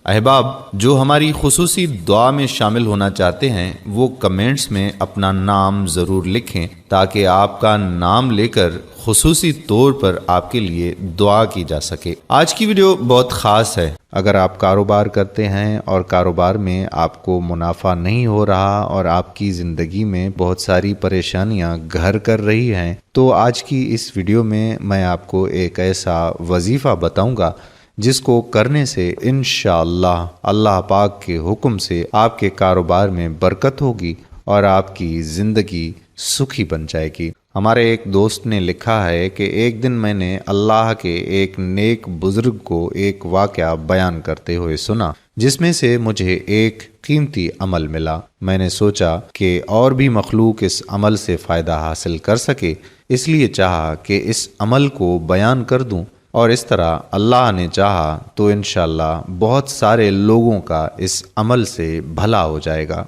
احباب، جو ہماری خصوصی دعا میں شامل ہونا چاہتے ہیں وہ کمنٹس میں اپنا نام ضرور لکھیں تاکہ آپ کا نام لے کر خصوصی طور پر آپ کے لیے دعا کی جا سکے۔ آج کی ویڈیو بہت خاص ہے۔ اگر آپ کاروبار کرتے ہیں اور کاروبار میں آپ کو منافع نہیں ہو رہا اور آپ کی زندگی میں بہت ساری پریشانیاں گھر کر رہی ہیں تو آج کی اس ویڈیو میں آپ کو ایک ایسا وظیفہ بتاؤں گا جس کو کرنے سے انشاءاللہ اللہ پاک کے حکم سے آپ کے کاروبار میں برکت ہوگی اور آپ کی زندگی سکھی بن جائے گی۔ ہمارے ایک دوست نے لکھا ہے کہ ایک دن میں نے اللہ کے ایک نیک بزرگ کو ایک واقعہ بیان کرتے ہوئے سنا جس میں سے مجھے ایک قیمتی عمل ملا۔ میں نے سوچا کہ اور بھی مخلوق اس عمل سے فائدہ حاصل کر سکے، اس لیے چاہا کہ اس عمل کو بیان کر دوں، اور اس طرح اللہ نے چاہا تو انشاءاللہ بہت سارے لوگوں کا اس عمل سے بھلا ہو جائے گا۔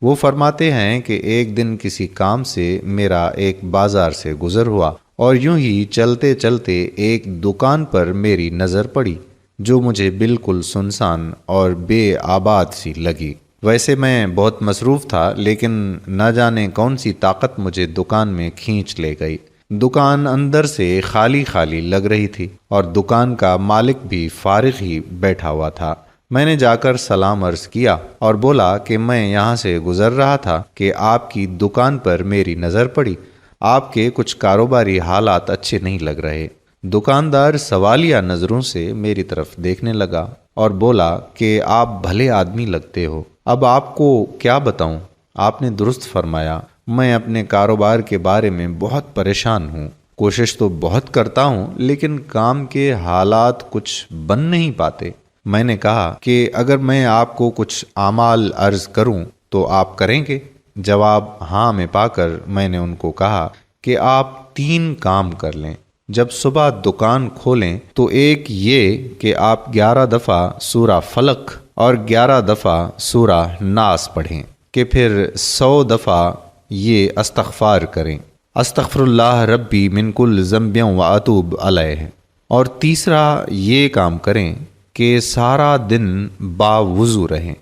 وہ فرماتے ہیں کہ ایک دن کسی کام سے میرا ایک بازار سے گزر ہوا اور یوں ہی چلتے چلتے ایک دکان پر میری نظر پڑی جو مجھے بالکل سنسان اور بے آباد سی لگی۔ ویسے میں بہت مصروف تھا لیکن نہ جانے کون سی طاقت مجھے دکان میں کھینچ لے گئی۔ دکان اندر سے خالی خالی لگ رہی تھی اور دکان کا مالک بھی فارغ ہی بیٹھا ہوا تھا۔ میں نے جا کر سلام عرض کیا اور بولا کہ میں یہاں سے گزر رہا تھا کہ آپ کی دکان پر میری نظر پڑی، آپ کے کچھ کاروباری حالات اچھے نہیں لگ رہے۔ دکاندار سوالیہ نظروں سے میری طرف دیکھنے لگا اور بولا کہ آپ بھلے آدمی لگتے ہو، اب آپ کو کیا بتاؤں؟ آپ نے درست فرمایا، میں اپنے کاروبار کے بارے میں بہت پریشان ہوں، کوشش تو بہت کرتا ہوں لیکن کام کے حالات کچھ بن نہیں پاتے۔ میں نے کہا کہ اگر میں آپ کو کچھ اعمال عرض کروں تو آپ کریں گے؟ جواب ہاں میں پا کر میں نے ان کو کہا کہ آپ 3 کام کر لیں۔ جب صبح دکان کھولیں تو ایک یہ کہ آپ 11 دفعہ سورہ فلق اور 11 دفعہ سورہ ناس پڑھیں کہ پھر 100 دفعہ یہ استغفار کریں، استغفر اللہ ربی من کل ذنب و اتوب علیہ۔ اور تیسرا یہ کام کریں کہ سارا دن باوضو رہیں۔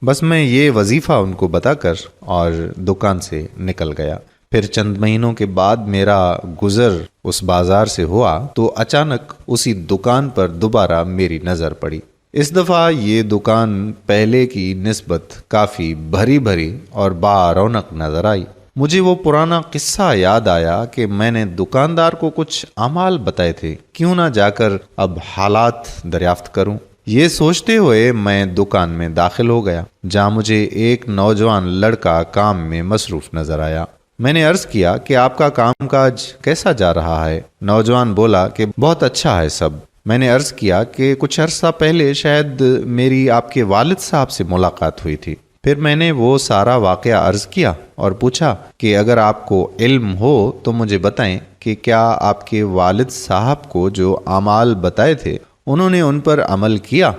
بس میں یہ وظیفہ ان کو بتا کر اور دکان سے نکل گیا۔ پھر چند مہینوں کے بعد میرا گزر اس بازار سے ہوا تو اچانک اسی دکان پر دوبارہ میری نظر پڑی۔ اس دفعہ یہ دکان پہلے کی نسبت کافی بھری بھری اور با رونق نظر آئی۔ مجھے وہ پرانا قصہ یاد آیا کہ میں نے دکاندار کو کچھ اعمال بتائے تھے، کیوں نہ جا کر اب حالات دریافت کروں۔ یہ سوچتے ہوئے میں دکان میں داخل ہو گیا جہاں مجھے ایک نوجوان لڑکا کام میں مصروف نظر آیا۔ میں نے عرض کیا کہ آپ کا کام کاج کیسا جا رہا ہے؟ نوجوان بولا کہ بہت اچھا ہے سب۔ میں نے عرض کیا کہ کچھ عرصہ پہلے شاید میری آپ کے والد صاحب سے ملاقات ہوئی تھی۔ پھر میں نے وہ سارا واقعہ عرض کیا اور پوچھا کہ اگر آپ کو علم ہو تو مجھے بتائیں کہ کیا آپ کے والد صاحب کو جو اعمال بتائے تھے انہوں نے ان پر عمل کیا؟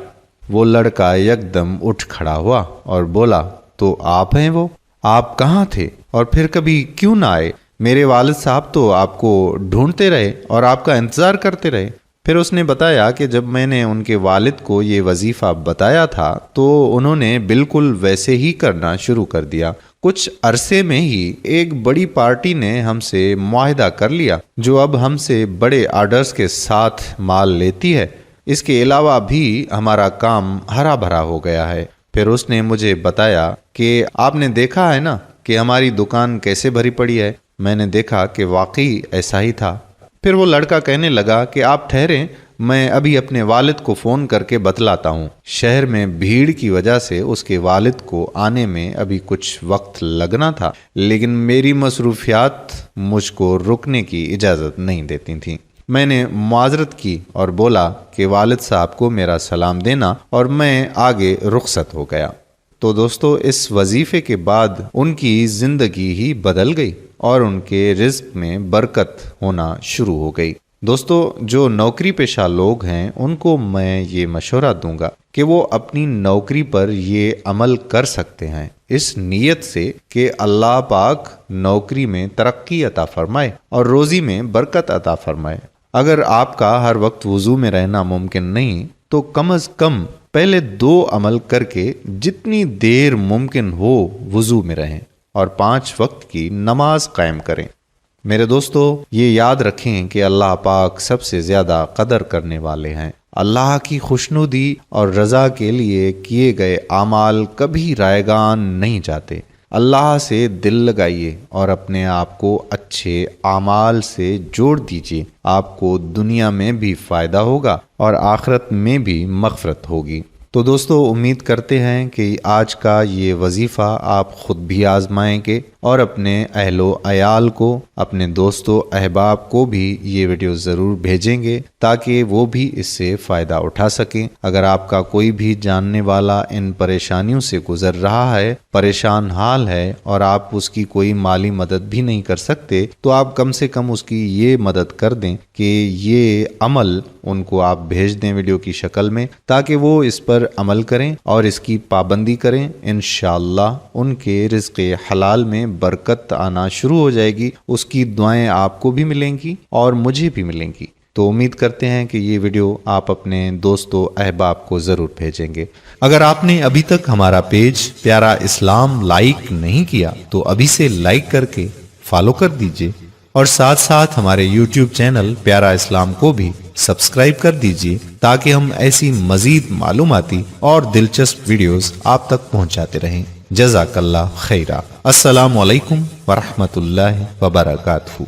وہ لڑکا یکدم اٹھ کھڑا ہوا اور بولا، تو آپ ہیں وہ؟ آپ کہاں تھے اور پھر کبھی کیوں نہ آئے؟ میرے والد صاحب تو آپ کو ڈھونڈتے رہے اور آپ کا انتظار کرتے رہے۔ پھر اس نے بتایا کہ جب میں نے ان کے والد کو یہ وظیفہ بتایا تھا تو انہوں نے بالکل ویسے ہی کرنا شروع کر دیا۔ کچھ عرصے میں ہی ایک بڑی پارٹی نے ہم سے معاہدہ کر لیا جو اب ہم سے بڑے آرڈرز کے ساتھ مال لیتی ہے۔ اس کے علاوہ بھی ہمارا کام ہرا بھرا ہو گیا ہے۔ پھر اس نے مجھے بتایا کہ آپ نے دیکھا ہے نا کہ ہماری دکان کیسے بھری پڑی ہے۔ میں نے دیکھا کہ واقعی ایسا ہی تھا۔ پھر وہ لڑکا کہنے لگا کہ آپ ٹھہریں، میں ابھی اپنے والد کو فون کر کے بتلاتا ہوں۔ شہر میں بھیڑ کی وجہ سے اس کے والد کو آنے میں ابھی کچھ وقت لگنا تھا لیکن میری مصروفیات مجھ کو رکنے کی اجازت نہیں دیتی تھیں۔ میں نے معذرت کی اور بولا کہ والد صاحب کو میرا سلام دینا اور میں آگے رخصت ہو گیا۔ تو دوستو، اس وظیفے کے بعد ان کی زندگی ہی بدل گئی اور ان کے رزق میں برکت ہونا شروع ہو گئی۔ دوستو، جو نوکری پیشہ لوگ ہیں ان کو میں یہ مشورہ دوں گا کہ وہ اپنی نوکری پر یہ عمل کر سکتے ہیں اس نیت سے کہ اللہ پاک نوکری میں ترقی عطا فرمائے اور روزی میں برکت عطا فرمائے۔ اگر آپ کا ہر وقت وضو میں رہنا ممکن نہیں تو کم از کم پہلے 2 عمل کر کے جتنی دیر ممکن ہو وضو میں رہیں اور 5 وقت کی نماز قائم کریں۔ میرے دوستو، یہ یاد رکھیں کہ اللہ پاک سب سے زیادہ قدر کرنے والے ہیں۔ اللہ کی خوشنودی اور رضا کے لیے کیے گئے اعمال کبھی رائیگان نہیں جاتے۔ اللہ سے دل لگائیے اور اپنے آپ کو اچھے اعمال سے جوڑ دیجیے۔ آپ کو دنیا میں بھی فائدہ ہوگا اور آخرت میں بھی مغفرت ہوگی۔ تو دوستو، امید کرتے ہیں کہ آج کا یہ وظیفہ آپ خود بھی آزمائیں گے اور اپنے اہل و عیال کو، اپنے دوستو احباب کو بھی یہ ویڈیو ضرور بھیجیں گے تاکہ وہ بھی اس سے فائدہ اٹھا سکیں۔ اگر آپ کا کوئی بھی جاننے والا ان پریشانیوں سے گزر رہا ہے، پریشان حال ہے اور آپ اس کی کوئی مالی مدد بھی نہیں کر سکتے، تو آپ کم سے کم اس کی یہ مدد کر دیں کہ یہ عمل ان کو آپ بھیج دیں ویڈیو کی شکل میں، تاکہ وہ اس پر عمل کریں اور اس کی پابندی کریں۔ انشاءاللہ ان کے رزق حلال میں برکت آنا شروع ہو جائے گی۔ اس کی دعائیں آپ کو بھی ملیں گی اور مجھے بھی ملیں گی۔ تو امید کرتے ہیں کہ یہ ویڈیو آپ اپنے دوستو احباب کو ضرور بھیجیں گے۔ اگر آپ نے ابھی تک ہمارا پیج پیارا اسلام لائک نہیں کیا تو ابھی سے لائک کر کے فالو کر دیجئے، اور ساتھ ساتھ ہمارے یوٹیوب چینل پیارا اسلام کو بھی سبسکرائب کر دیجئے تاکہ ہم ایسی مزید معلوماتی اور دلچسپ ویڈیوز آپ تک پہنچاتے رہیں۔ جزاک اللہ خیرہ۔ السلام علیکم ورحمۃ اللہ وبرکاتہ۔